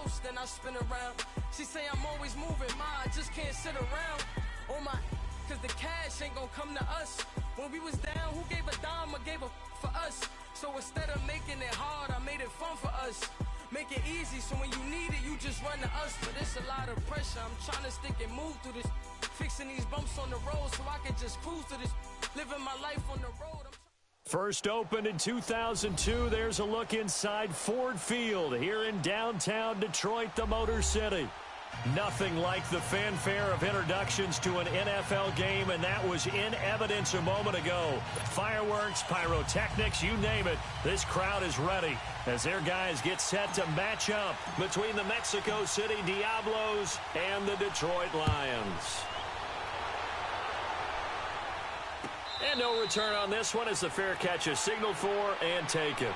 house, then I spin around. She say I'm always moving, I just can't sit around. Oh my, cause the cash ain't gonna come to us. When we was down, who gave a dime or gave a for us? So instead of making it hard, I made it fun for us. Make it easy, so when you need it, you just run to us. But it's a lot of pressure, I'm trying to stick and move through this. Fixing these bumps on the road so I can just cruise to this. Living my life on the road. First opened in 2002, there's a look inside Ford Field here in downtown Detroit, the Motor City. Nothing like the fanfare of introductions to an NFL game, and that was in evidence a moment ago. Fireworks, pyrotechnics, you name it. This crowd is ready as their guys get set to match up between the Mexico City Diablos and the Detroit Lions. And no return on this one as the fair catch is signaled for and taken.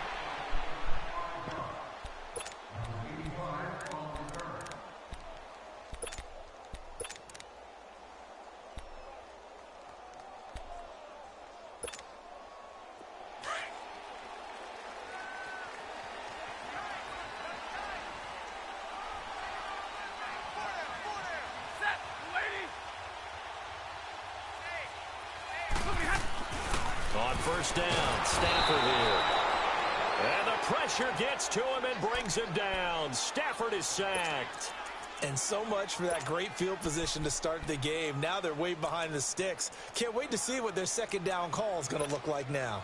On first down, Stafford here. And the pressure gets to him and brings him down. Stafford is sacked. And so much for that great field position to start the game. Now they're way behind the sticks. Can't wait to see what their second down call is going to look like now.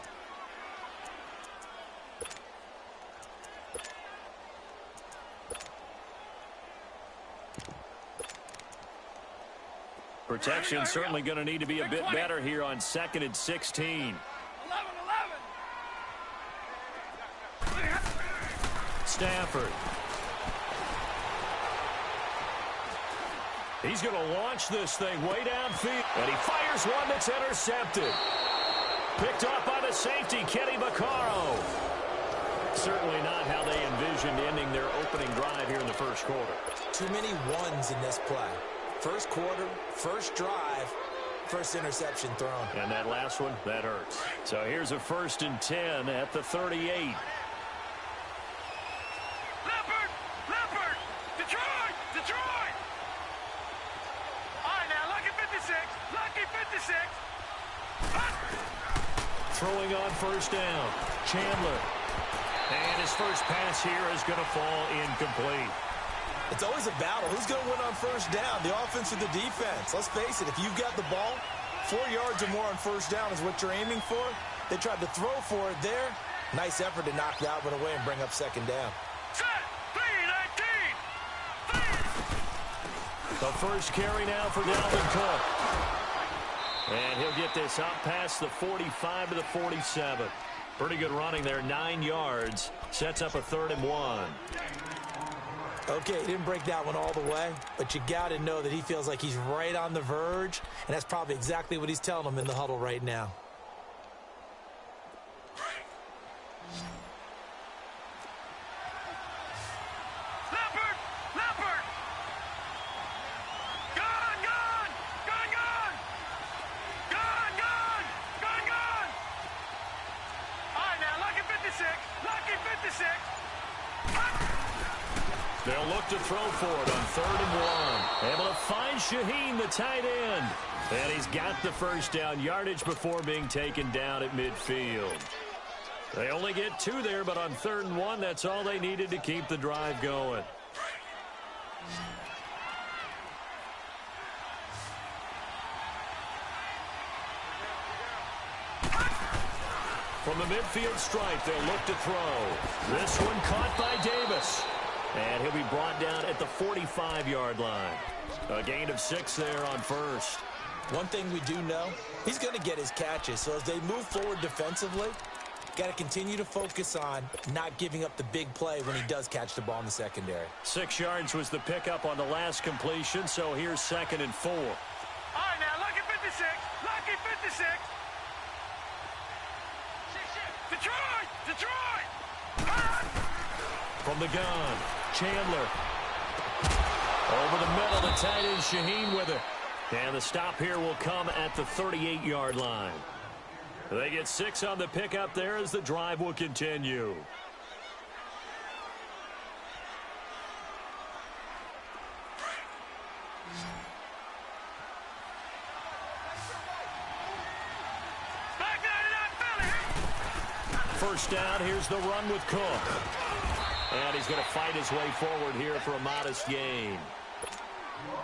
Protection certainly going to need to be a bit better here on 2nd and 16. Stafford. He's going to launch this thing way downfield. And he fires one that's intercepted. Picked off by the safety, Kenny Vaccaro. Certainly not how they envisioned ending their opening drive here in the first quarter. Too many ones in this play. First quarter, first drive, first interception thrown. And that last one, that hurts. So here's a 1st and 10 at the 38. Leopard! Detroit! All right, now, lucky 56. Throwing on first down, Chandler. And his first pass here is going to fall incomplete. It's always a battle. Who's going to win on first down, the offense or the defense? Let's face it, if you've got the ball, 4 yards or more on first down is what you're aiming for. They tried to throw for it there. Nice effort to knock that one away and bring up second down. Set, 3-19. The first carry now for Dalvin Cook. And he'll get this up past the 45 to the 47. Pretty good running there, 9 yards. Sets up a 3rd and 1. Okay, he didn't break that one all the way, but you got to know that he feels like he's right on the verge, and that's probably exactly what he's telling them in the huddle right now. Leopard! Gone! All right, now, lucky 56. They'll look to throw for it on 3rd and 1. Able to find Shaheen, the tight end. And he's got the first down yardage before being taken down at midfield. They only get 2 there, but on 3rd and 1, that's all they needed to keep the drive going. From the midfield stripe, they'll look to throw. This one caught by Davis. And he'll be brought down at the 45-yard line. A gain of 6 there on first. One thing we do know, he's going to get his catches. So as they move forward defensively, got to continue to focus on not giving up the big play when he does catch the ball in the secondary. 6 yards was the pickup on the last completion, so here's 2nd and 4. All right, now, lucky 56. Detroit! From the gun, Chandler. Over the middle, the tight end Shaheen with it. And the stop here will come at the 38-yard line. They get 6 on the pickup there as the drive will continue. first down. Here's the run with Cook. And he's going to fight his way forward here for a modest gain.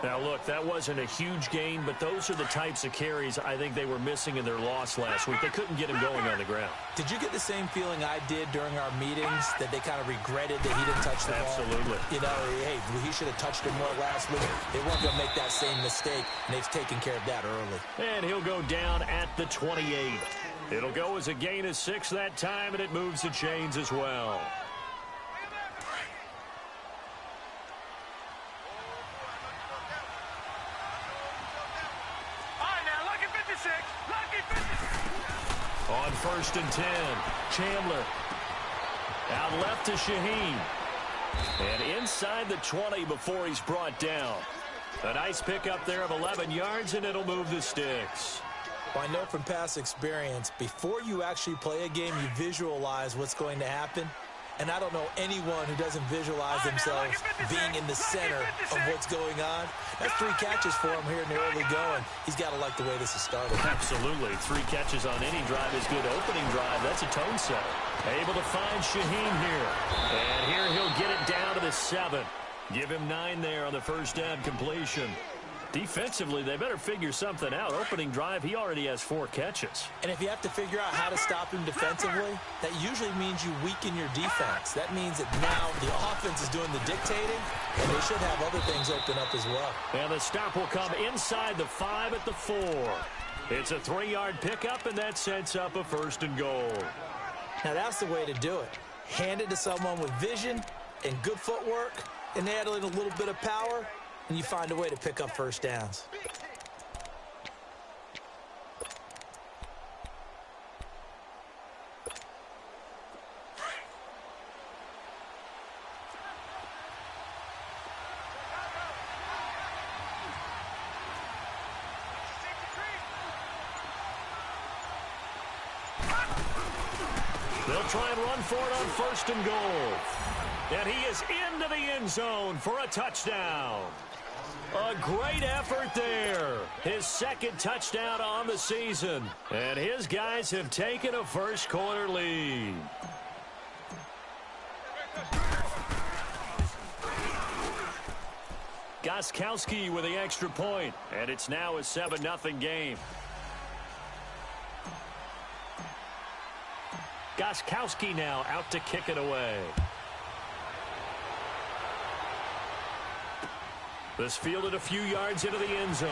Now, look, that wasn't a huge gain, but those are the types of carries I think they were missing in their loss last week. They couldn't get him going on the ground. Did you get the same feeling I did during our meetings, that they kind of regretted that he didn't touch the ball? Absolutely. You know, hey, he should have touched it more last week. They weren't going to make that same mistake, and they've taken care of that early. And he'll go down at the 28. It'll go as a gain of 6 that time, and it moves the chains as well. On 1st and 10, Chandler. Out left to Shaheen. And inside the 20 before he's brought down. A nice pickup there of 11 yards, and it'll move the sticks. Well, I know from past experience, before you actually play a game, you visualize what's going to happen. And I don't know anyone who doesn't visualize themselves being in the center of what's going on. That's 3 catches for him here in the early going. He's got to like the way this is started. Absolutely. 3 catches on any drive is good. Opening drive, that's a tone setter. Able to find Shaheen here. And here he'll get it down to the 7. Give him 9 there on the first down completion. Defensively, they better figure something out. Opening drive, he already has 4 catches. And if you have to figure out how to stop him defensively, that usually means you weaken your defense. That means that now the offense is doing the dictating, and they should have other things open up as well. And the stop will come inside the 5 at the 4. It's a 3-yard pickup, and that sets up a 1st and goal. Now that's the way to do it. Hand it to someone with vision and good footwork, and add in a little bit of power, and you find a way to pick up first downs. They'll try and run for it on 1st and goal. And he is into the end zone for a touchdown. A great effort there. His 2nd touchdown on the season. And his guys have taken a first-quarter lead. Gostkowski with the extra point. And it's now a 7-0 game. Gostkowski now out to kick it away. This fielded a few yards into the end zone.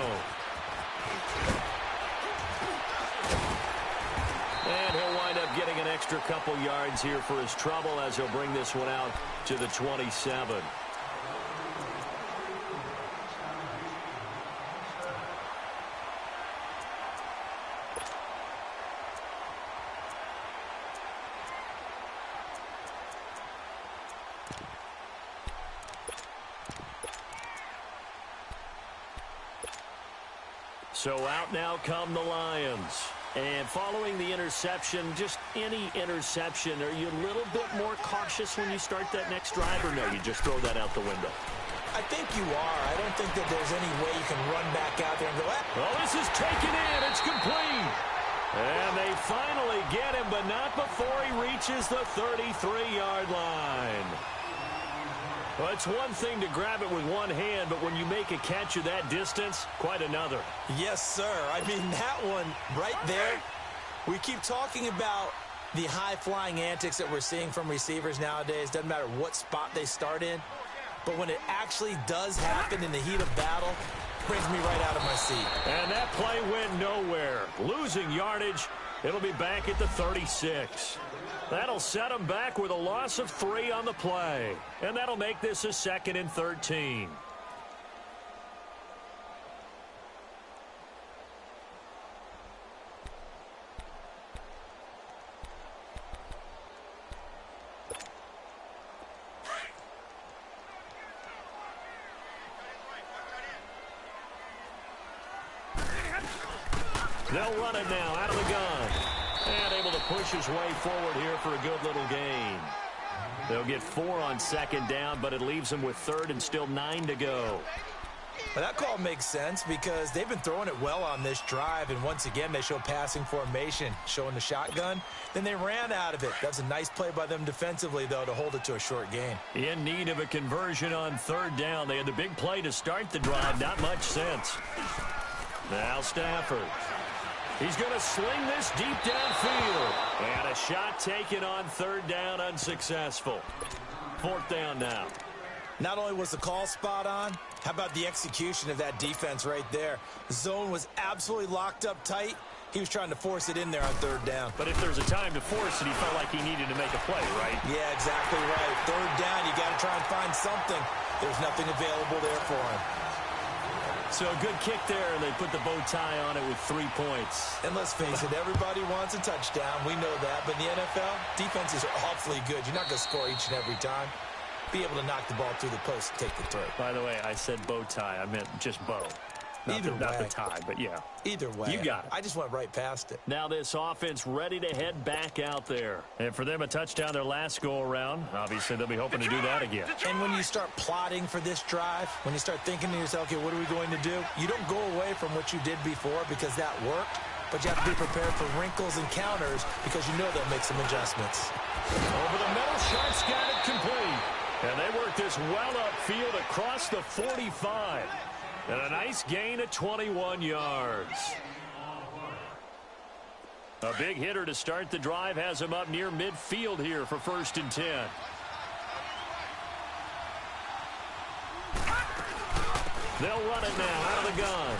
And he'll wind up getting an extra couple yards here for his trouble as he'll bring this one out to the 27. So out now come the Lions. And following the interception, just any interception, are you a little bit more cautious when you start that next drive, or no, you just throw that out the window? I think you are. I don't think that there's any way you can run back out there and go, well, this is taken in. It's complete. And they finally get him, but not before he reaches the 33-yard line. Well, it's one thing to grab it with one hand, but when you make a catch of that distance, quite another. Yes, sir. I mean, that one right there, we keep talking about the high-flying antics that we're seeing from receivers nowadays. Doesn't matter what spot they start in. But when it actually does happen in the heat of battle, brings me right out of my seat. And that play went nowhere. Losing yardage, it'll be back at the 36. That'll set them back with a loss of 3 on the play. And that'll make this a 2nd and 13. They'll run it now out of the gun. And able to push his way forward here for a good little gain. They'll get 4 on 2nd down, but it leaves them with 3rd and still 9 to go. Well, that call makes sense because they've been throwing it well on this drive, and once again, they show passing formation, showing the shotgun. Then they ran out of it. That's a nice play by them defensively, though, to hold it to a short gain. In need of a conversion on third down. They had the big play to start the drive. Not much sense. Now Stafford. He's going to sling this deep downfield. And a shot taken on third down, unsuccessful. Fourth down now. Not only was the call spot on, how about the execution of that defense right there? The zone was absolutely locked up tight. He was trying to force it in there on third down. But if there's a time to force it, he felt like he needed to make a play, right? Yeah, exactly right. Third down, you got to try and find something. There's nothing available there for him. So a good kick there, and they put the bow tie on it with 3 points. And let's face it, everybody wants a touchdown. We know that. But in the NFL, defenses are awfully good. You're not going to score each and every time. Be able to knock the ball through the post and take the throw. By the way, I said bow tie. I meant just bow. Not the tie, but yeah. Either way. You got it. I just went right past it. Now this offense ready to head back out there. And for them, a touchdown their last go-around. Obviously, they'll be hoping to do that again. And when you start plotting for this drive, when you start thinking to yourself, okay, what are we going to do? You don't go away from what you did before because that worked. But you have to be prepared for wrinkles and counters because you know they'll make some adjustments. Over the middle, Sharp's got it complete. And they work this well upfield across the 45. And a nice gain of 21 yards. A big hitter to start the drive has him up near midfield here for 1st and 10. They'll run it now out of the gun.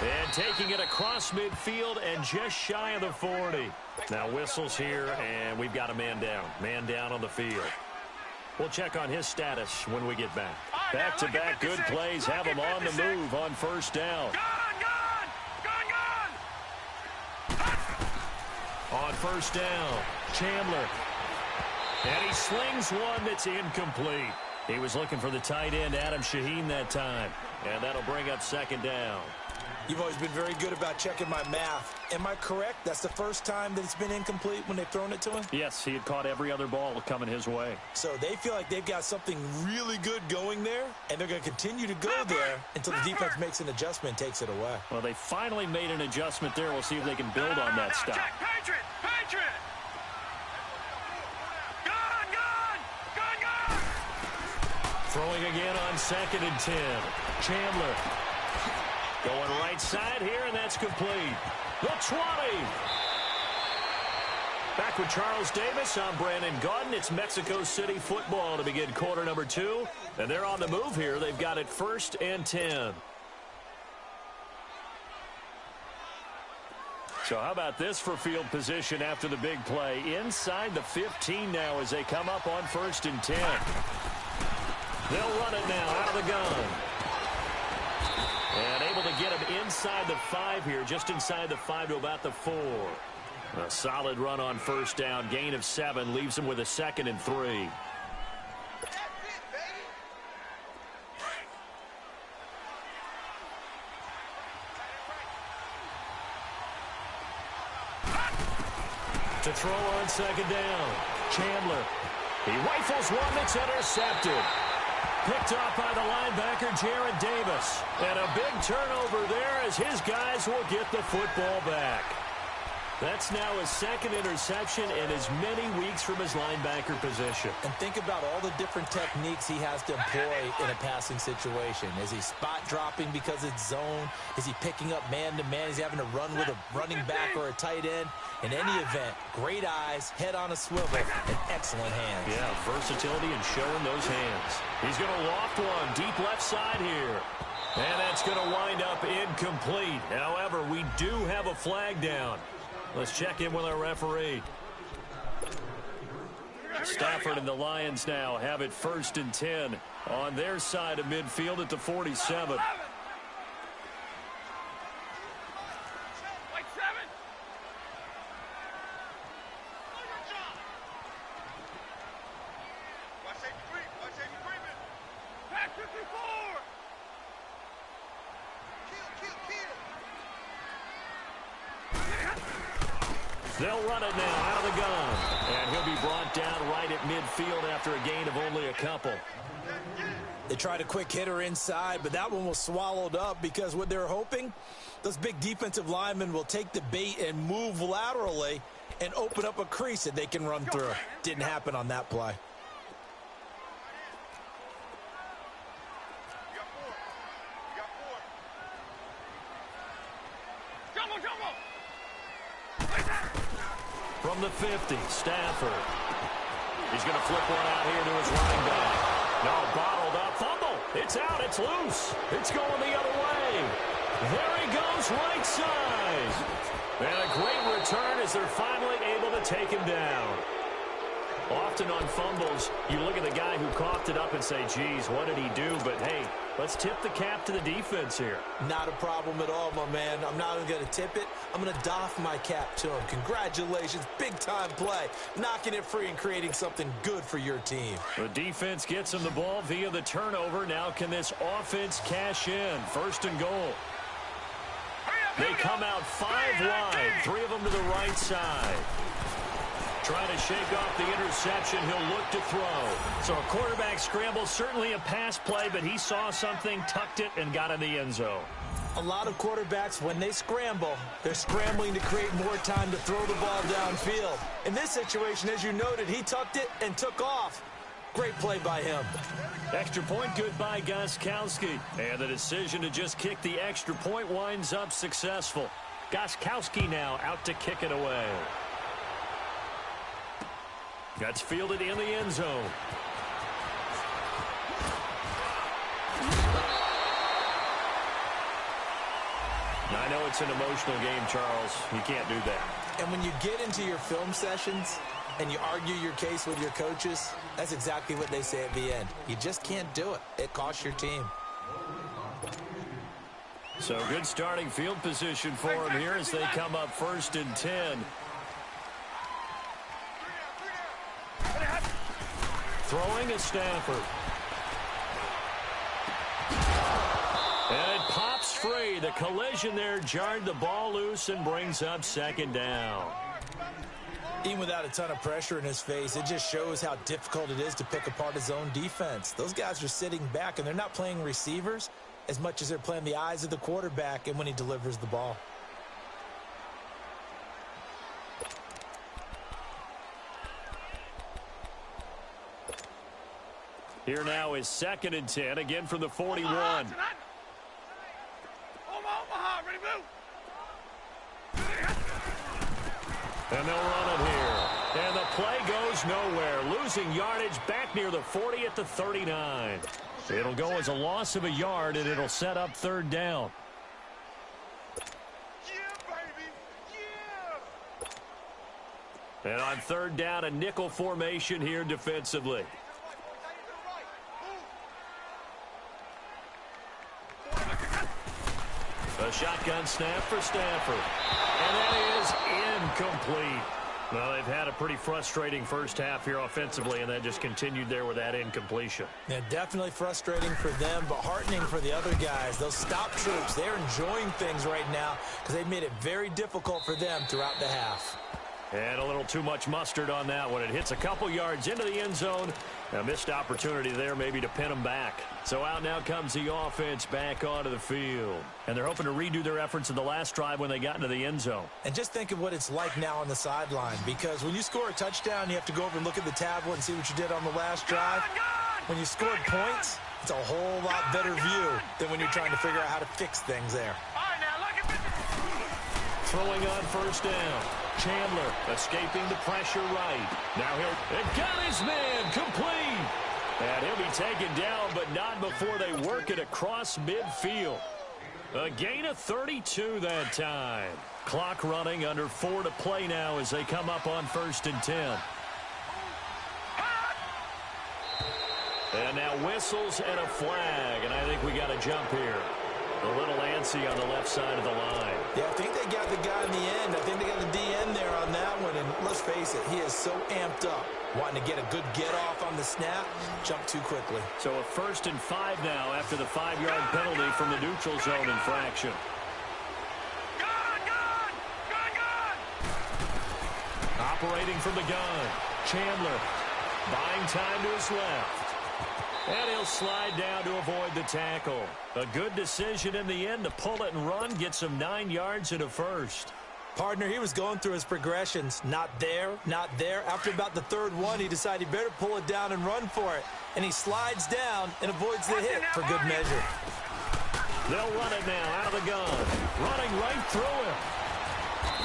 And taking it across midfield and just shy of the 40. Now whistles here, and we've got a man down. Man down on the field. We'll check on his status when we get back. Back-to-back good plays have him on the move on 1st down. On 1st down, Chandler. And he slings one that's incomplete. He was looking for the tight end, Adam Shaheen, that time. And that'll bring up 2nd down. You've always been very good about checking my math. Am I correct? That's the first time that it's been incomplete when they've thrown it to him? Yes, he had caught every other ball coming his way. So they feel like they've got something really good going there, and they're going to continue to go there until the defense makes an adjustment and takes it away. Well, they finally made an adjustment there. We'll see if they can build on that stop. Patriot! Gun! Throwing again on 2nd and 10. Chandler. Going right side here, and that's complete. The 20. Back with Charles Davis. I'm Brandon Gaudin. It's Mexico City football to begin quarter number 2. And they're on the move here. They've got it 1st and 10. So how about this for field position after the big play? Inside the 15 now as they come up on 1st and 10. They'll run it now out of the gun. And able to get him inside the 5 here, just inside the 5 to about the 4. A solid run on 1st down, gain of 7, leaves him with a 2nd and 3. To throw on 2nd down, Chandler. He rifles one that's intercepted. Picked off by the linebacker, Jared Davis. And a big turnover there as his guys will get the football back. That's now his 2nd interception in as many weeks from his linebacker position. And think about all the different techniques he has to employ in a passing situation. Is he spot dropping because it's zone? Is he picking up man-to-man? Is he having to run with a running back or a tight end? In any event, great eyes, head on a swivel, and excellent hands. Yeah, versatility and showing those hands. He's going to loft one deep left side here. And that's going to wind up incomplete. However, we do have a flag down. Let's check in with our referee. Stafford and the Lions now have it 1st and 10 on their side of midfield at the 47. They'll run it now out of the gun. And he'll be brought down right at midfield after a gain of only a couple. They tried a quick hitter inside, but that one was swallowed up because what they're hoping, those big defensive linemen will take the bait and move laterally and open up a crease that they can run through. Didn't happen on that play. From the 50, Stafford. He's going to flip one out here to his running back. No, bottled up. Fumble. It's out. It's loose. It's going the other way. There he goes, right side. And a great return as they're finally able to take him down. Often on fumbles, you look at the guy who coughed it up and say, geez, what did he do? But, hey, let's tip the cap to the defense here. Not a problem at all, my man. I'm not even going to tip it. I'm going to doff my cap to him. Congratulations. Big-time play. Knocking it free and creating something good for your team. The defense gets him the ball via the turnover. Now can this offense cash in? First and goal. They come out 5 wide. 3 of them to the right side. Trying to shake off the interception. He'll look to throw. So a quarterback scramble, certainly a pass play, but he saw something, tucked it, and got in the end zone. A lot of quarterbacks, when they scramble, they're scrambling to create more time to throw the ball downfield. In this situation, as you noted, he tucked it and took off. Great play by him. Extra point good by Gostkowski. And the decision to just kick the extra point winds up successful. Gostkowski now out to kick it away. That's fielded in the end zone. I know it's an emotional game, Charles. You can't do that. And when you get into your film sessions and you argue your case with your coaches, that's exactly what they say at the end. You just can't do it. It costs your team. So good starting field position for him here as they come up 1st and 10. Throwing is Stafford. And it pops free. The collision there jarred the ball loose and brings up 2nd down. Even without a ton of pressure in his face, it just shows how difficult it is to pick apart his own defense. Those guys are sitting back, and they're not playing receivers as much as they're playing the eyes of the quarterback and when he delivers the ball. Here now is 2nd and 10, again from the 41. And they'll run it here. And the play goes nowhere. Losing yardage back near the 40 at the 39. It'll go as a loss of a yard, and it'll set up 3rd down. And on 3rd down, a nickel formation here defensively. A shotgun snap for Stafford. And that is incomplete. Well, they've had a pretty frustrating first half here offensively, and then just continued there with that incompletion. Yeah, definitely frustrating for them, but heartening for the other guys. Those stop troops, they're enjoying things right now because they've made it very difficult for them throughout the half. And a little too much mustard on that one. It hits a couple yards into the end zone. A missed opportunity there maybe to pin them back. So out now comes the offense back onto the field. And they're hoping to redo their efforts in the last drive when they got into the end zone. And just think of what it's like now on the sideline, because when you score a touchdown, you have to go over and look at the tablet and see what you did on the last drive. When you scored points, it's a whole lot better view than when you're trying to figure out how to fix things there. Throwing on 1st down. Chandler escaping the pressure right. Now he'll got his man complete. And he'll be taken down, but not before they work it across midfield. A gain of 32 that time. Clock running, under 4 to play now as they come up on 1st and 10. And now whistles and a flag, and I think we got a jump here. A little antsy on the left side of the line. Yeah, I think they got the guy in the end. I think they got the DN there on that one. And let's face it, he is so amped up, wanting to get a good get-off on the snap, jump too quickly. So a 1st and 5 now after the 5-yard penalty from the neutral zone infraction. Operating from the gun. Chandler buying time to his left. And he'll slide down to avoid the tackle. A good decision in the end to pull it and run, gets him 9 yards and a first. Partner, he was going through his progressions. Not there, not there. After about the third one, he decided he better pull it down and run for it. And he slides down and avoids the hit for good measure. They'll run it now out of the gun. Running right through him.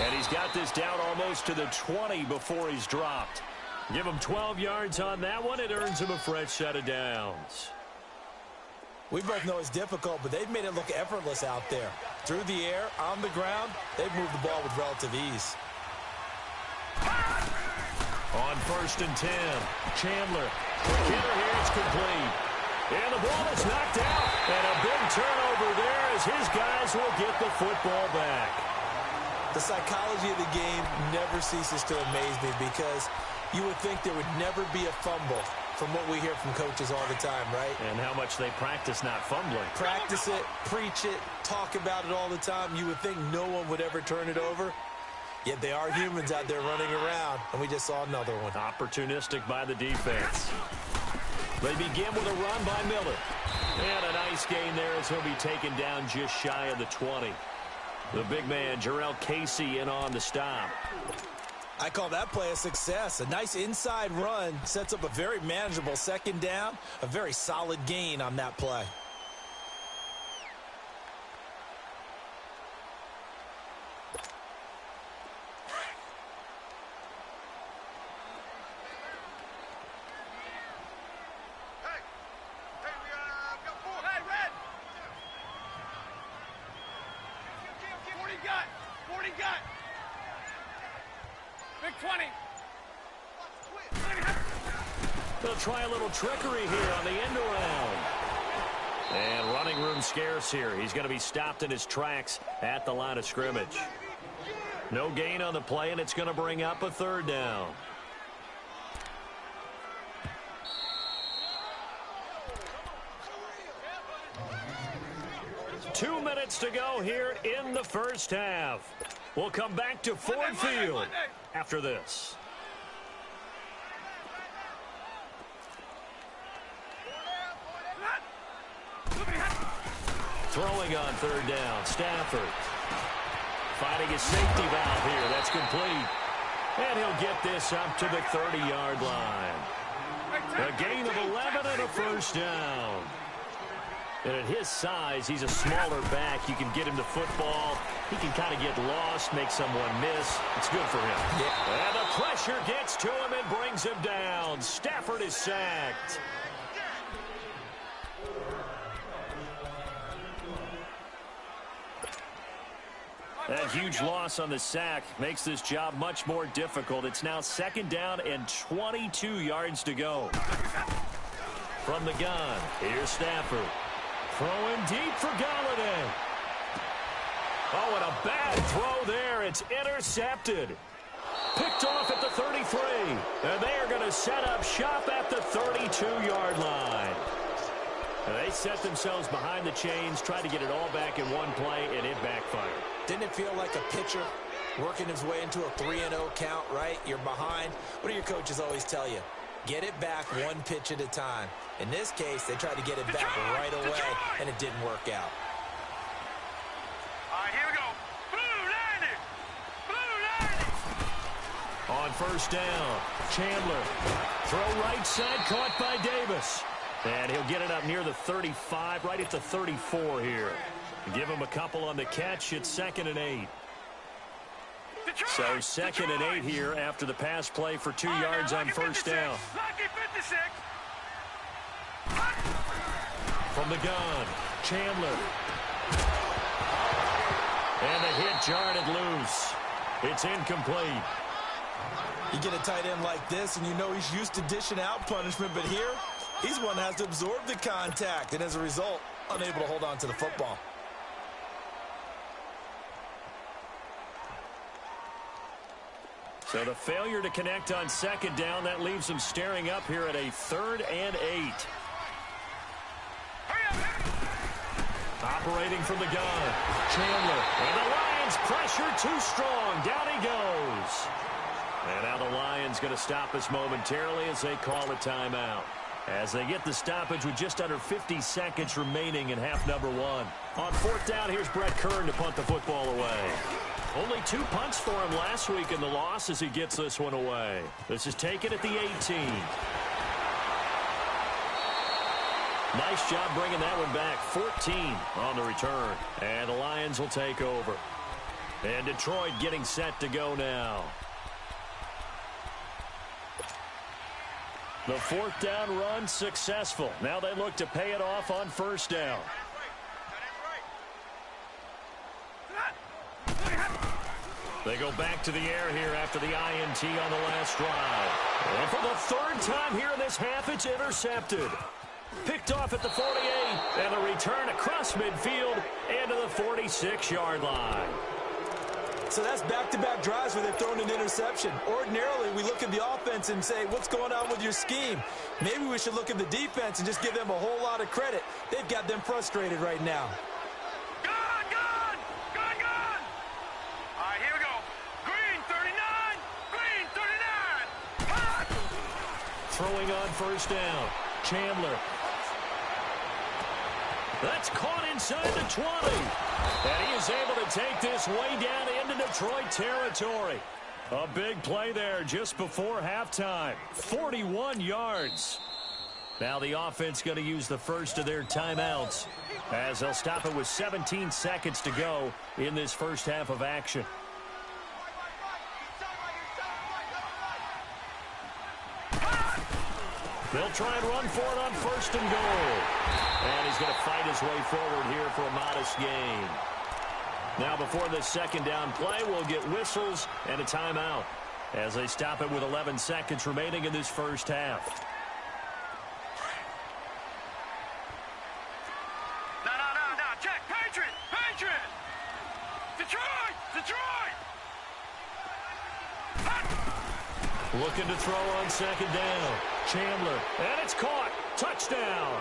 And he's got this down almost to the 20 before he's dropped. Give him 12 yards on that one. It earns him a fresh set of downs. We both know it's difficult, but they've made it look effortless out there. Through the air, on the ground, they've moved the ball with relative ease. On 1st and 10, Chandler. Hitter here, it's complete. And the ball is knocked out. And a big turnover there as his guys will get the football back. The psychology of the game never ceases to amaze me because you would think there would never be a fumble from what we hear from coaches all the time, right? And how much they practice not fumbling. Practice it, preach it, talk about it all the time. You would think no one would ever turn it over. Yet they are humans out there running around, and we just saw another one. Opportunistic by the defense. They begin with a run by Miller. And a nice gain there as he'll be taken down just shy of the 20. The big man, Jarrell Casey, in on the stop. I call that play a success. A nice inside run sets up a very manageable second down. A very solid gain on that play. They'll try a little trickery here on the end around. And running room scarce here. He's going to be stopped in his tracks at the line of scrimmage. No gain on the play, and it's going to bring up a 3rd down. Two minutes to go here in the first half. We'll come back to Ford Field after this. Throwing on 3rd down, Stafford. Finding his safety valve here. That's complete. And he'll get this up to the 30-yard line. A gain of 11 and a first down. And at his size, he's a smaller back. You can get him the football. He can kind of get lost, make someone miss. It's good for him. Yeah. And the pressure gets to him and brings him down. Stafford is sacked. That huge loss on the sack makes this job much more difficult. It's now 2nd down and 22 yards to go. From the gun, here's Stafford. Throwing deep for Galladay. Oh, and a bad throw there. It's intercepted. Picked off at the 33. And they are going to set up shop at the 32-yard line. And they set themselves behind the chains, tried to get it all back in one play, and it backfired. Didn't it feel like a pitcher working his way into a 3-0 count, right? You're behind. What do your coaches always tell you? Get it back one pitch at a time. In this case, they tried to get it back right away, and it didn't work out. All right, here we go. Blue 90. Blue 90. On 1st down, Chandler. Throw right side, caught by Davis. And he'll get it up near the 35, right at the 34 here. Give him a couple on the catch. It's 2nd and 8. So 2nd and 8 here after the pass play for 2 yards on 1st down. From the gun, Chandler. And the hit jarred it loose. It's incomplete. You get a tight end like this, and you know he's used to dishing out punishment, but here, he's one that has to absorb the contact, and as a result, unable to hold on to the football. So the failure to connect on 2nd down, that leaves them staring up here at a 3rd and 8. Operating from the gun, Chandler. And the Lions pressure too strong. Down he goes. And now the Lions going to stop us momentarily as they call a timeout. as they get the stoppage with just under 50 seconds remaining in half number one. On fourth down, here's Brett Kern to punt the football away. Only 2 punts for him last week in the loss as he gets this one away. This is taken at the 18. Nice job bringing that one back. 14 on the return. And the Lions will take over. And Detroit getting set to go now. The fourth down run successful. Now they look to pay it off on first down. They go back to the air here after the INT on the last drive. And for the third time here in this half, it's intercepted. Picked off at the 48, and a return across midfield into the 46-yard line. So that's back-to-back drives where they've thrown an interception. Ordinarily, we look at the offense and say, what's going on with your scheme? Maybe we should look at the defense and just give them a whole lot of credit. They've got them frustrated right now. Gone! All right, here we go. Green 39! Green 39! Hot! Throwing on first down. Chandler. That's caught inside the 20. And he is able to take this way down into Detroit territory. A big play there just before halftime. 41 yards. Now the offense going to use the first of their timeouts as they'll stop it with 17 seconds to go in this first half of action. They'll try and run for it on first and goal. And he's going to fight his way forward here for a modest gain. Now before this second down play, we'll get whistles and a timeout as they stop it with 11 seconds remaining in this first half. No. Check. Patriot! Detroit! Hot! Looking to throw on second down. Chandler, and it's caught. Touchdown.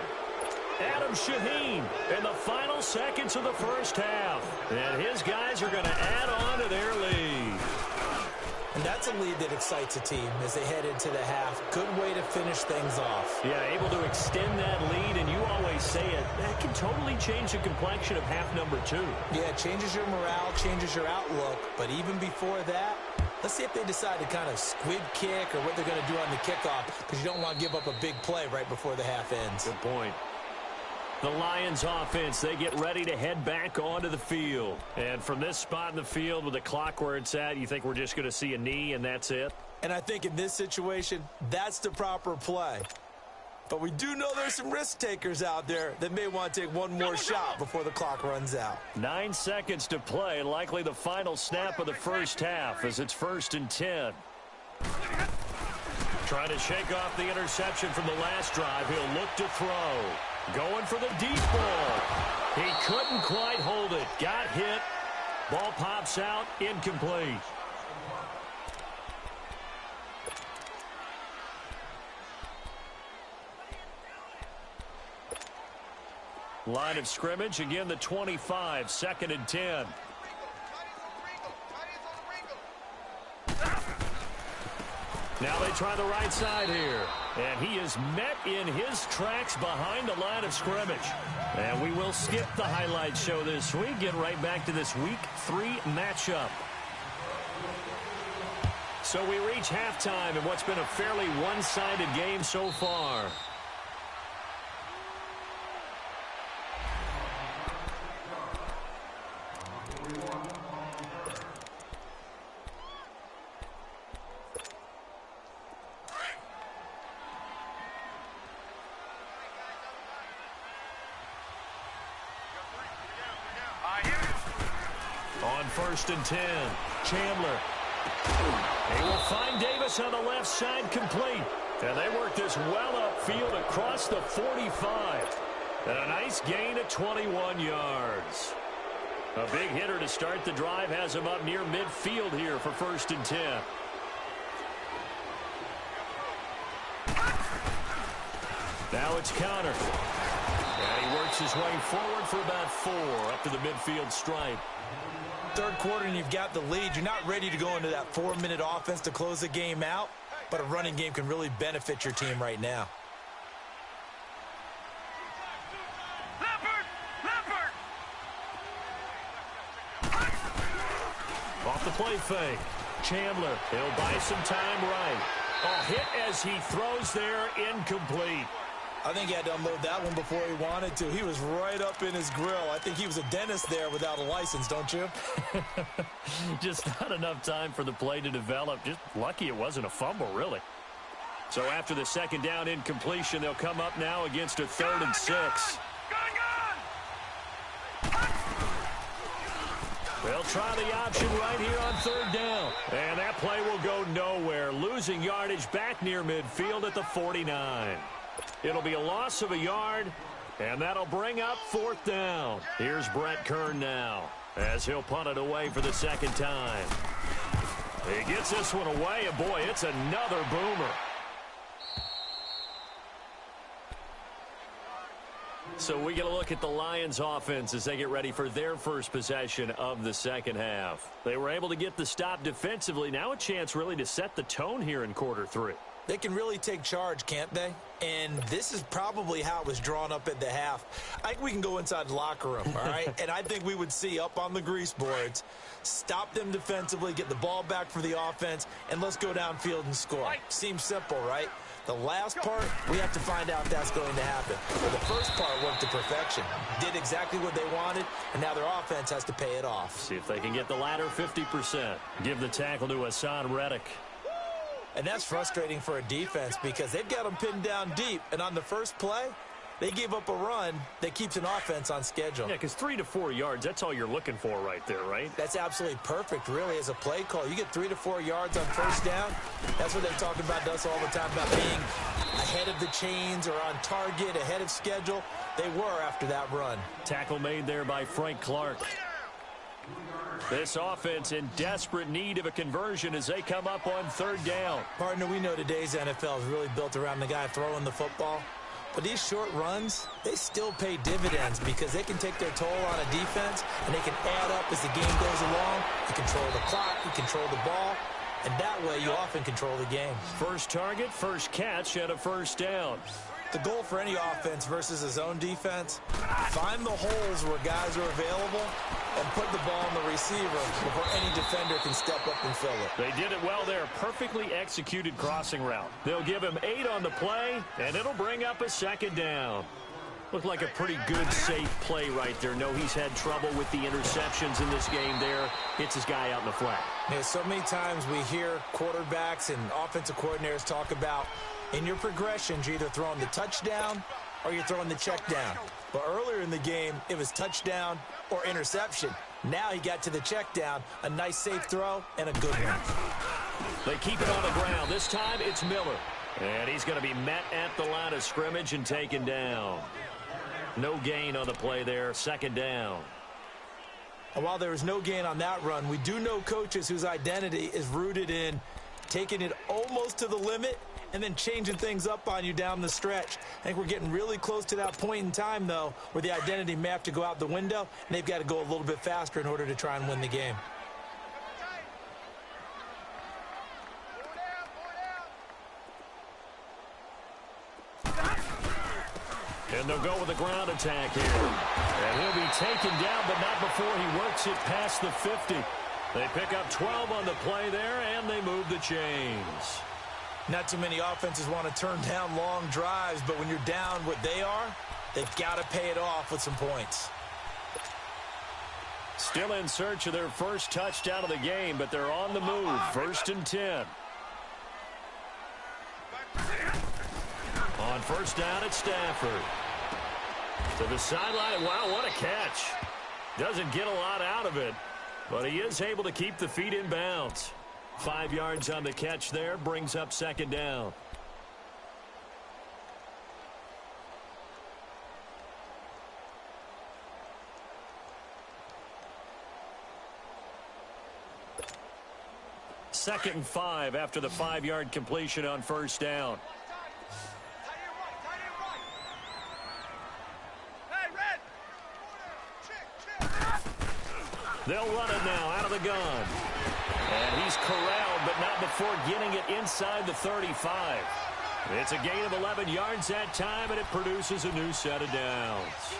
Adam Shaheen in the final seconds of the first half. And his guys are going to add on to their lead. And that's a lead that excites a team as they head into the half. Good way to finish things off. Yeah, able to extend that lead, and you always say it, that can totally change the complexion of half number two. Yeah, it changes your morale, changes your outlook. But even before that, let's see if they decide to kind of squib kick or what they're going to do on the kickoff, because you don't want to give up a big play right before the half ends. Good point. The Lions offense, they get ready to head back onto the field. And from this spot in the field with the clock where it's at, you think we're just going to see a knee and that's it? And I think in this situation, that's the proper play. But we do know there's some risk takers out there that may want to take one more shot before the clock runs out. 9 seconds to play, likely the final snap of the first half as it's 1st and 10. Trying to shake off the interception from the last drive. He'll look to throw. Going for the deep ball. He couldn't quite hold it. Got hit. Ball pops out. Incomplete. Line of scrimmage, again the 25, 2nd and 10. Now they try the right side here. And he is met in his tracks behind the line of scrimmage. And we will skip the highlight show this week. Get right back to this Week 3 matchup. So we reach halftime in what's been a fairly one-sided game so far. On 1st and 10, Chandler. He will find Davis on the left side, complete. And they work this well upfield across the 45. And a nice gain of 21 yards. A big hitter to start the drive has him up near midfield here for 1st and 10. Now it's counter. And he works his way forward for about 4 up to the midfield stripe. Third quarter and you've got the lead. You're not ready to go into that 4-minute offense to close the game out, but a running game can really benefit your team right now. off the play fake. Chandler, he'll buy some time right. Oh, hit as he throws there, incomplete. I think he had to unload that one before he wanted to. He was right up in his grill. I think he was a dentist there without a license, don't you? Just not enough time for the play to develop. Just lucky it wasn't a fumble, really. So after the second down incompletion, they'll come up now against a 3rd and 6. They'll try the option right here on 3rd down. And that play will go nowhere. Losing yardage back near midfield at the 49. It'll be a loss of a yard, and that'll bring up 4th down. Here's Brett Kern now as he'll punt it away for the second time. He gets this one away, and boy, it's another boomer. So we get a look at the Lions offense as they get ready for their first possession of the second half. They were able to get the stop defensively. Now a chance really to set the tone here in quarter 3. They can really take charge, can't they? And this is probably how it was drawn up at the half. I think we can go inside the locker room, all right? And I think we would see up on the grease boards, stop them defensively, get the ball back for the offense, and let's go downfield and score. Seems simple, right? The last part, we have to find out if that's going to happen. But the first part worked to perfection. Did exactly what they wanted, and now their offense has to pay it off. See if they can get the latter 50%. Give the tackle to Hassan Reddick. And that's frustrating for a defense because they've got them pinned down deep. And on the first play, they gave up a run that keeps an offense on schedule. Yeah, because 3 to 4 yards, that's all you're looking for right there, right? That's absolutely perfect, really, as a play call. You get 3 to 4 yards on first down. That's what they're talking about to us all the time, about being ahead of the chains or on target, ahead of schedule. They were after that run. Tackle made there by Frank Clark. This offense in desperate need of a conversion as they come up on 3rd down. Partner, we know today's NFL is really built around the guy throwing the football. But these short runs, they still pay dividends because they can take their toll on a defense and they can add up as the game goes along. You control the clock, you control the ball, and that way you often control the game. First target, first catch, and a 1st down. The goal for any offense versus a zone defense, find the holes where guys are available and put the ball on the receiver before any defender can step up and fill it. They did it well there. Perfectly executed crossing route. They'll give him 8 on the play, and it'll bring up a 2nd down. Looked like a pretty good, safe play right there. No, he's had trouble with the interceptions in this game there. Hits his guy out in the flat. Yeah, so many times we hear quarterbacks and offensive coordinators talk about in your progressions, you're either throwing the touchdown or you're throwing the check down. But earlier in the game, it was touchdown or interception. Now he got to the check down, a nice safe throw, and a good one. They keep it on the ground. This time it's Miller. And he's going to be met at the line of scrimmage and taken down. No gain on the play there, 2nd down. And while there was no gain on that run, we do know coaches whose identity is rooted in taking it almost to the limit and then changing things up on you down the stretch. I think we're getting really close to that point in time, though, where the identity may have to go out the window, and they've got to go a little bit faster in order to try and win the game. And they'll go with a ground attack here. And he'll be taken down, but not before he works it past the 50. They pick up 12 on the play there, and they move the chains. Not too many offenses want to turn down long drives, but when you're down what they are, they've got to pay it off with some points. Still in search of their first touchdown of the game, but they're on the move. 1st and 10. On 1st down, it's Stafford. To the sideline. Wow, what a catch. Doesn't get a lot out of it, but he is able to keep the feet in bounds. 5 yards on the catch there, brings up 2nd down. Second and 5 after the 5-yard completion on 1st down. They'll run it now out of the gun. And he's corralled, but not before getting it inside the 35. It's a gain of 11 yards that time, and it produces a new set of downs.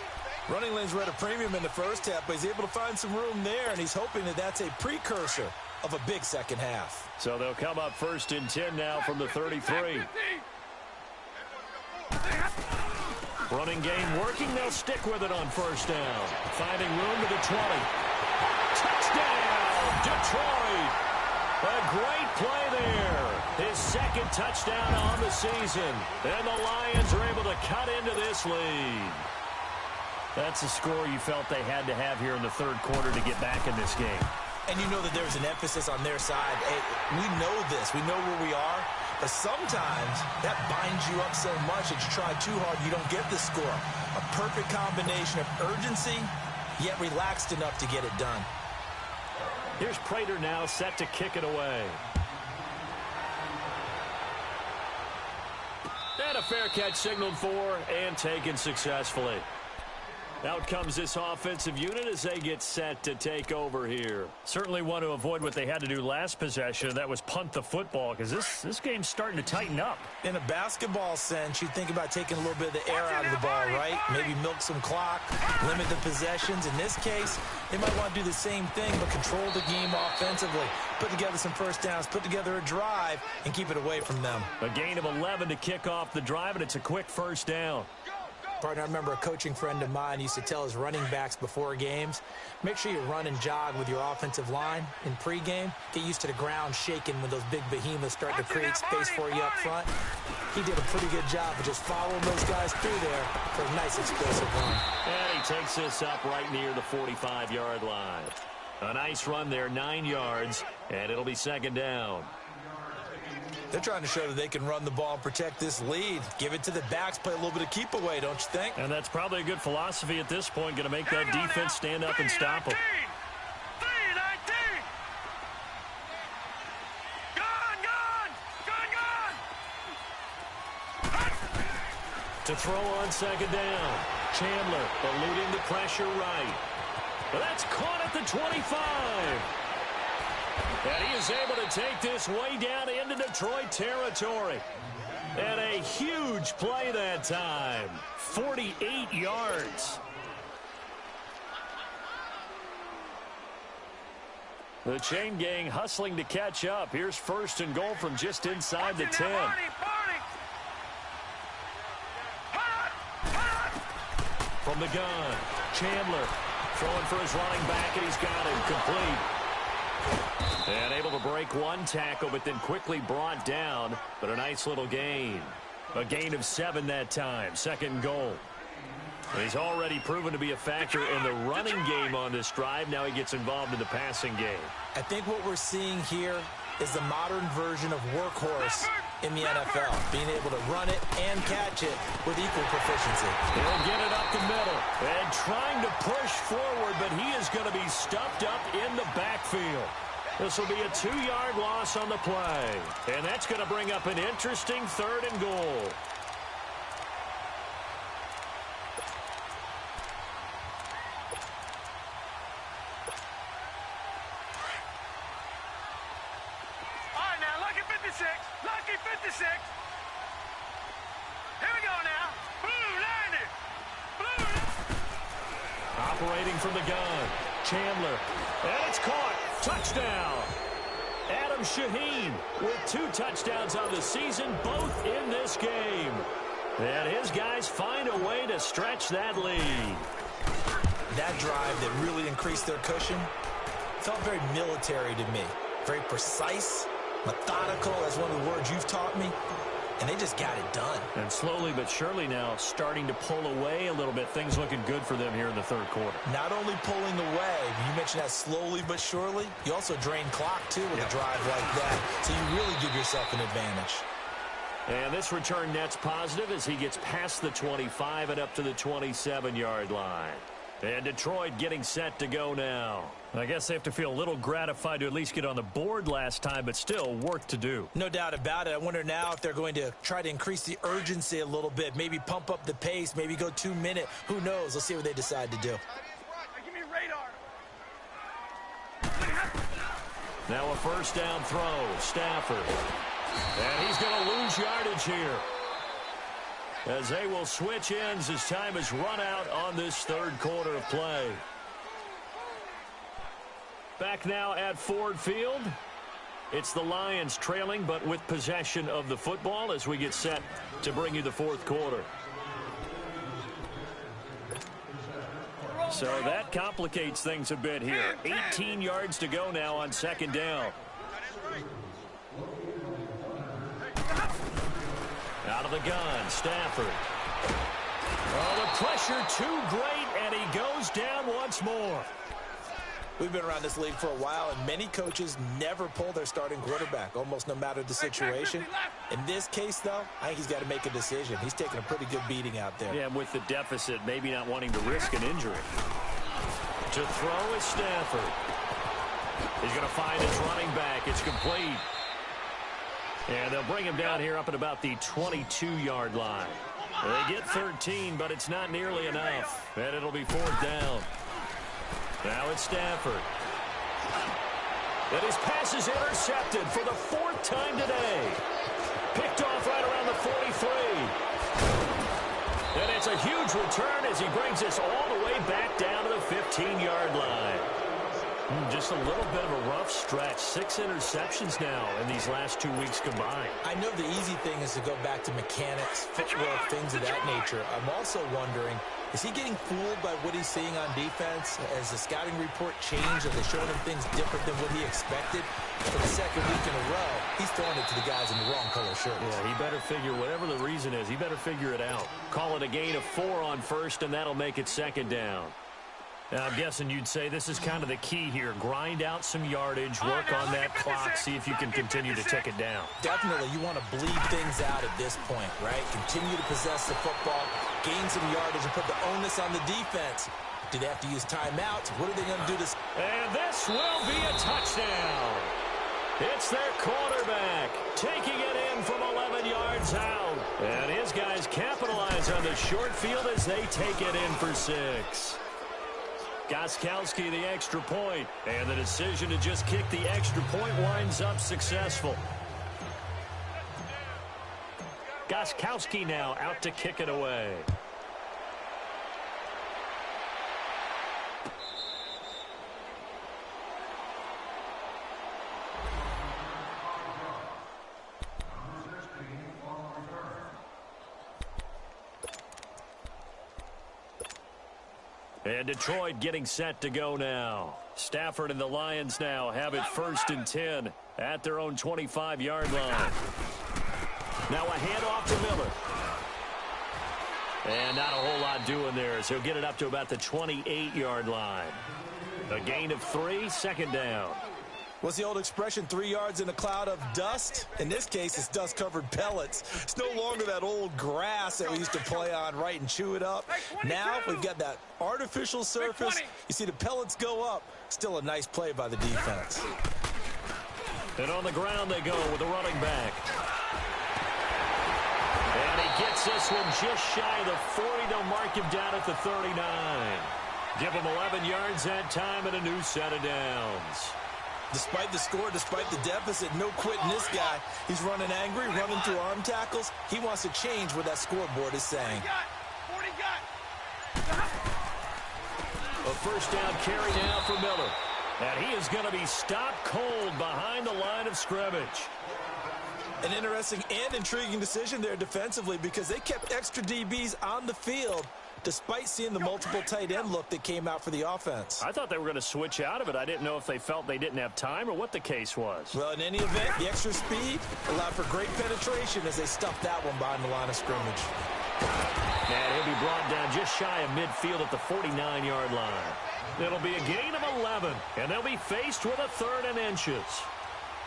Running lanes were at a premium in the first half, but he's able to find some room there, and he's hoping that that's a precursor of a big second half. So they'll come up 1st and 10 now from the 33. Running game working. They'll stick with it on 1st down. Finding room to the 20. Touchdown, Detroit. A great play there. His 2nd touchdown on the season. And the Lions are able to cut into this lead. That's a score you felt they had to have here in the 3rd quarter to get back in this game. And you know that there's an emphasis on their side. Hey, we know this. We know where we are. But sometimes that binds you up so much that you try too hard, you don't get the score. A perfect combination of urgency, yet relaxed enough to get it done. Here's Prater now set to kick it away. And a fair catch signaled for and taken successfully. Out comes this offensive unit as they get set to take over here. Certainly want to avoid what they had to do last possession. That was punt the football, because this game's starting to tighten up. In a basketball sense, you think about taking a little bit of the air out of the ball, right? Maybe milk some clock, limit the possessions. In this case, they might want to do the same thing, but control the game offensively. Put together some 1st downs, put together a drive, and keep it away from them. A gain of 11 to kick off the drive, and it's a quick 1st down. Partner, I remember a coaching friend of mine used to tell his running backs before games, make sure you run and jog with your offensive line in pregame. Get used to the ground shaking when those big behemoths start to create space for you up front. He did a pretty good job of just following those guys through there for a nice explosive run. And he takes this up right near the 45-yard line. A nice run there, 9 yards, and it'll be 2nd down. They're trying to show that they can run the ball and protect this lead. Give it to the backs, play a little bit of keep away, don't you think? And that's probably a good philosophy at this point, going to make that defense stand up and stop them. 3-19. Gone. To throw on 2nd down. Chandler eluding the pressure right. But that's caught at the 25. And he is able to take this way down into Detroit territory. And a huge play that time. 48 yards. The chain gang hustling to catch up. Here's 1st and goal from just inside the 10. From the gun, Chandler throwing for his running back, and he's got him complete. And able to break one tackle, but then quickly brought down. But a nice little gain. A gain of 7 that time. 2nd goal. He's already proven to be a factor in the running game on this drive. Now he gets involved in the passing game. I think what we're seeing here is the modern version of workhorse in the NFL. Being able to run it and catch it with equal proficiency. He'll get it up the middle. And trying to push forward, but he is going to be stuffed up in the backfield. This will be a 2-yard loss on the play. And that's going to bring up an interesting 3rd and goal. All right, now, lucky 56. Lucky 56. Here we go now. Blue 90. Blue. Operating from the gun. Chandler. And it's caught. Touchdown. Adam Shaheen with 2 touchdowns on the season, both in this game. And his guys find a way to stretch that lead. That drive that really increased their cushion felt very military to me. Very precise, methodical, that's one of the words you've taught me. And they just got it done. And slowly but surely now starting to pull away a little bit. Things looking good for them here in the 3rd quarter. Not only pulling away, you mentioned that slowly but surely, you also drain clock, too, with a drive like that. So you really give yourself an advantage. And this return net's positive as he gets past the 25 and up to the 27-yard line. And Detroit getting set to go now. I guess they have to feel a little gratified to at least get on the board last time, but still work to do. No doubt about it. I wonder now if they're going to try to increase the urgency a little bit, maybe pump up the pace, maybe go 2-minute. Who knows? Let's see what they decide to do. Give me radar. Now a 1st down throw. Stafford. And he's going to lose yardage here, as they will switch ends as time is run out on this 3rd quarter of play. Back now at Ford Field. It's the Lions trailing, but with possession of the football as we get set to bring you the fourth quarter. So that complicates things a bit here. 18 yards to go now on second down. Out of the gun, Stafford. Oh, the pressure too great, and he goes down once more. We've been around this league for a while, and many coaches never pull their starting quarterback, almost no matter the situation. In this case, though, I think he's got to make a decision. He's taking a pretty good beating out there. Yeah, with the deficit, maybe not wanting to risk an injury. To throw is Stafford. He's going to find his running back. It's complete. And they'll bring him down here up at about the 22-yard line. They get 13, but it's not nearly enough. And it'll be fourth down. Now it's Stafford. And his pass is intercepted for the fourth time today. Picked off right around the 43. And it's a huge return as he brings us all the way back down to the 15-yard line. Just a little bit of a rough stretch. 6 interceptions now in these last 2 weeks combined. I know the easy thing is to go back to mechanics, footwork, things of that nature. I'm also wondering, is he getting fooled by what he's seeing on defense? Has the scouting report changed? Are they showing him things different than what he expected? For the second week in a row, he's throwing it to the guys in the wrong color shirts. Yeah, he better figure, whatever the reason is, he better figure it out. Call it a gain of 4 on first, and that'll make it second down. Now, I'm guessing you'd say this is kind of the key here. Grind out some yardage, work on that clock, see if you can continue to tick it down. Definitely, you want to bleed things out at this point, right? Continue to possess the football, gain some yardage, and put the onus on the defense. Do they have to use timeouts? What are they going to do to... And this will be a touchdown. It's their quarterback taking it in from 11 yards out. And his guys capitalize on the short field as they take it in for 6. Gostkowski the extra point, and the decision to just kick the extra point winds up successful. Gostkowski now out to kick it away. And Detroit getting set to go now. Stafford and the Lions now have it first and 10 at their own 25-yard line. Now a handoff to Miller. And not a whole lot doing there, so he'll get it up to about the 28-yard line. A gain of 3, second down. What's the old expression, 3 yards in a cloud of dust? In this case, it's dust-covered pellets. It's no longer that old grass that we used to play on, right, and chew it up. Now we've got that artificial surface. You see the pellets go up. Still a nice play by the defense. And on the ground they go with the running back. And he gets this one just shy of the 40. They'll mark him down at the 39. Give him 11 yards that time and a new set of downs. Despite the score, despite the deficit, no quitting this guy. He's running angry, running through arm tackles. He wants to change what that scoreboard is saying. A first down carry now for Miller. And he is going to be stopped cold behind the line of scrimmage. An interesting and intriguing decision there defensively because they kept extra DBs on the field despite seeing the multiple tight end look that came out for the offense. I thought they were going to switch out of it. I didn't know if they felt they didn't have time or what the case was. Well, in any event, the extra speed allowed for great penetration as they stuffed that one behind the line of scrimmage. And he'll be brought down just shy of midfield at the 49-yard line. It'll be a gain of 11, and they'll be faced with a 3rd and inches.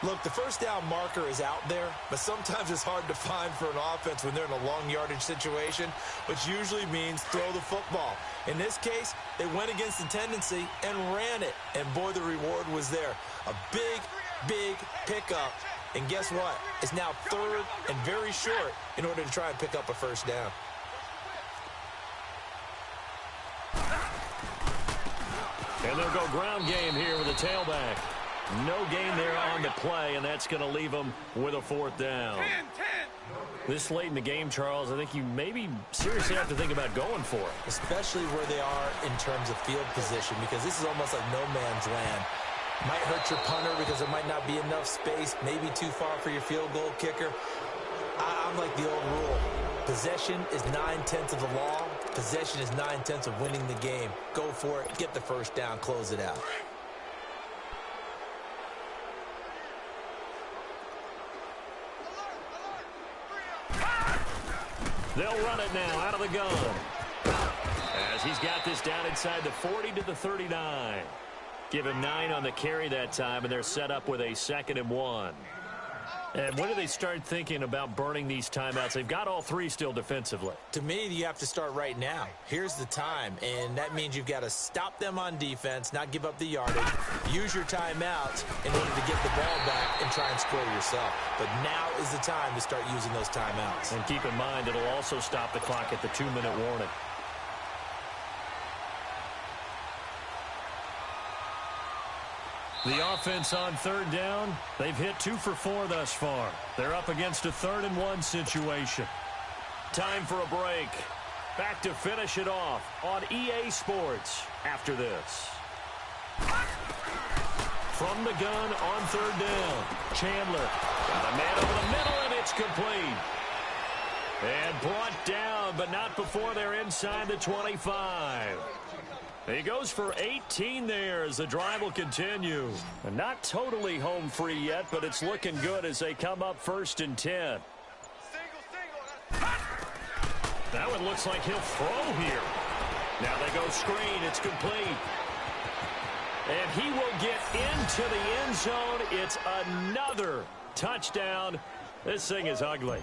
Look, the first down marker is out there, but sometimes it's hard to find for an offense when they're in a long yardage situation, which usually means throw the football. In this case, they went against the tendency and ran it, and boy, the reward was there. A big, big pickup, and guess what? It's now 3rd and very short in order to try and pick up a first down. And they'll go ground game here with a tailback. No gain there on the play, and that's going to leave them with a 4th down. 10. This late in the game, Charles, I think you maybe seriously have to think about going for it. Especially where they are in terms of field position, because this is almost like no man's land. Might hurt your punter because there might not be enough space, maybe too far for your field goal kicker. I'm like the old rule. Possession is 9/10 of the law. Possession is 9/10 of winning the game. Go for it. Get the first down. Close it out. They'll run it now out of the gun. As he's got this down inside the 40 to the 39. Give him 9 on the carry that time, and they're set up with a 2nd and 1. And when do they start thinking about burning these timeouts? They've got all 3 still defensively. To me, you have to start right now. Here's the time, and that means you've got to stop them on defense, not give up the yardage, use your timeouts in order to get the ball back and try and score yourself. But now is the time to start using those timeouts. And keep in mind, it'll also stop the clock at the 2-minute warning. The offense on 3rd down, they've hit 2 for 4 thus far. They're up against a 3rd and 1 situation. Time for a break. Back to finish it off on EA Sports after this. From the gun on 3rd down, Chandler got a man over the middle, and it's complete. And brought down, but not before they're inside the 25. He goes for 18 there as the drive will continue. And not totally home free yet, but it's looking good as they come up 1st and 10. That one looks like he'll throw here. Now they go screen. It's complete. And he will get into the end zone. It's another touchdown. This thing is ugly.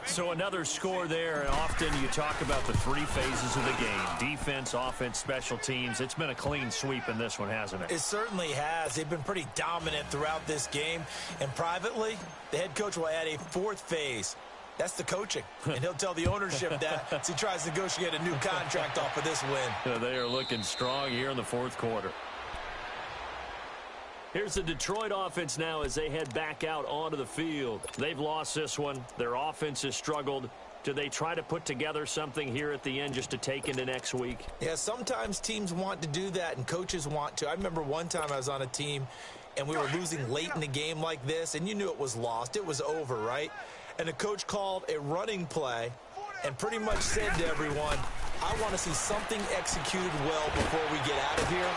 So another score there, and often you talk about the 3 phases of the game. Defense, offense, special teams. It's been a clean sweep in this one, hasn't it? It certainly has. They've been pretty dominant throughout this game. And privately, the head coach will add a 4th phase. That's the coaching. And he'll tell the ownership that as he tries to negotiate a new contract off of this win. They are looking strong here in the 4th quarter. Here's the Detroit offense now as they head back out onto the field. They've lost this one. Their offense has struggled. Do they try to put together something here at the end just to take into next week? Yeah, sometimes teams want to do that and coaches want to. I remember one time I was on a team and we were losing late in the game like this, and you knew it was lost. It was over, right? And the coach called a running play and pretty much said to everyone, I want to see something executed well before we get out of here.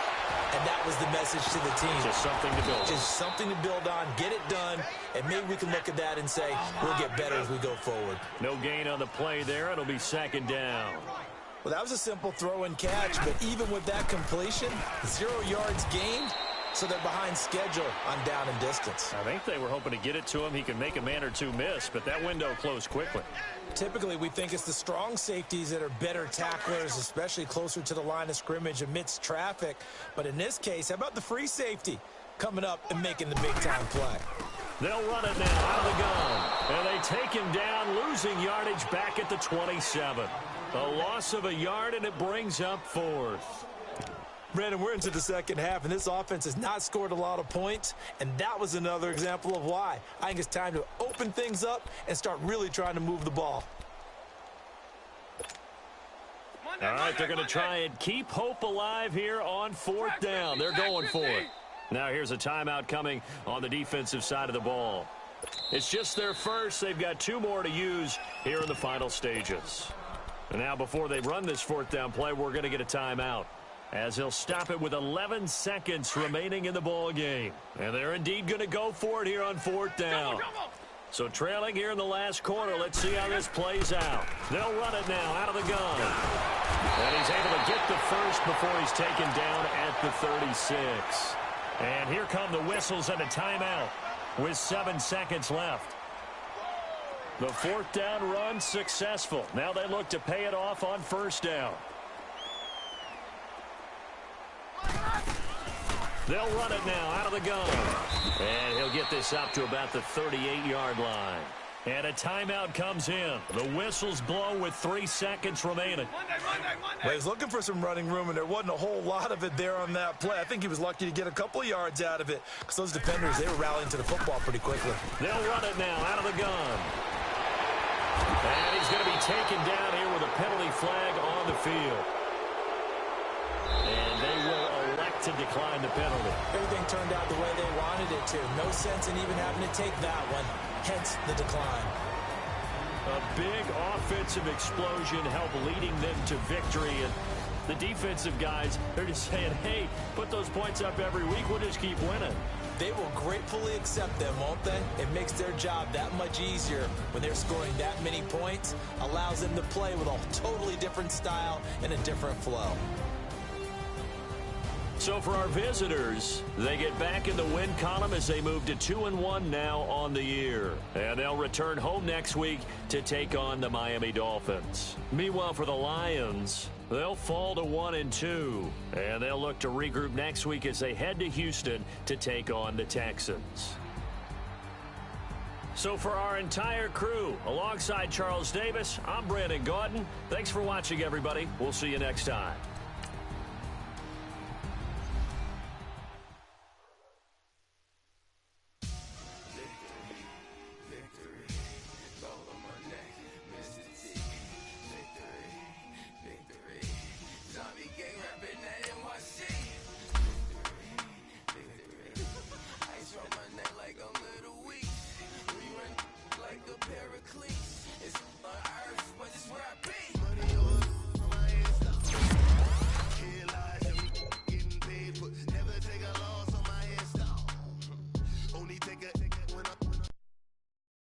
And that was the message to the team. Just something to build on. Just something to build on, get it done, and maybe we can look at that and say, we'll get better as we go forward. No gain on the play there. It'll be 2nd down. Well, that was a simple throw and catch, but even with that completion, 0 yards gained, so they're behind schedule on down and distance. I think they were hoping to get it to him. He could make a man or 2 miss, but that window closed quickly. Typically, we think it's the strong safeties that are better tacklers, especially closer to the line of scrimmage amidst traffic. But in this case, how about the free safety coming up and making the big-time play? They'll run it now out of the gun. And they take him down, losing yardage back at the 27. A loss of a yard, and it brings up 4th. Brandon, we're into the 2nd half, and this offense has not scored a lot of points, and that was another example of why. I think it's time to open things up and start really trying to move the ball. All right, they're going to try and keep hope alive here on 4th down. They're going for it. Now here's a timeout coming on the defensive side of the ball. It's just their first. They've got 2 more to use here in the final stages. And now before they run this 4th down play, we're going to get a timeout, as he'll stop it with 11 seconds remaining in the ball game. And they're indeed going to go for it here on 4th down. So trailing here in the last quarter, let's see how this plays out. They'll run it now out of the gun. And he's able to get the first before he's taken down at the 36. And here come the whistles and a timeout with 7 seconds left. The 4th down run successful. Now they look to pay it off on 1st down. They'll run it now out of the gun. And he'll get this up to about the 38-yard line. And a timeout comes in. The whistles blow with 3 seconds remaining. Well, he was looking for some running room, and there wasn't a whole lot of it there on that play. I think he was lucky to get a couple of yards out of it, because those defenders, they were rallying to the football pretty quickly. They'll run it now out of the gun. And he's going to be taken down here with a penalty flag on the field. And they will elect to decline the penalty. Everything turned out the way they wanted it to. No sense in even having to take that one. Hence the decline. A big offensive explosion helped leading them to victory. And the defensive guys, they're just saying, hey, put those points up every week. We'll just keep winning. They will gratefully accept them, won't they? It makes their job that much easier when they're scoring that many points. Allows them to play with a totally different style and a different flow. So for our visitors, they get back in the win column as they move to 2-1 now on the year. And they'll return home next week to take on the Miami Dolphins. Meanwhile, for the Lions, they'll fall to 1-2. And they'll look to regroup next week as they head to Houston to take on the Texans. So for our entire crew, alongside Charles Davis, I'm Brandon Gaudin. Thanks for watching, everybody. We'll see you next time.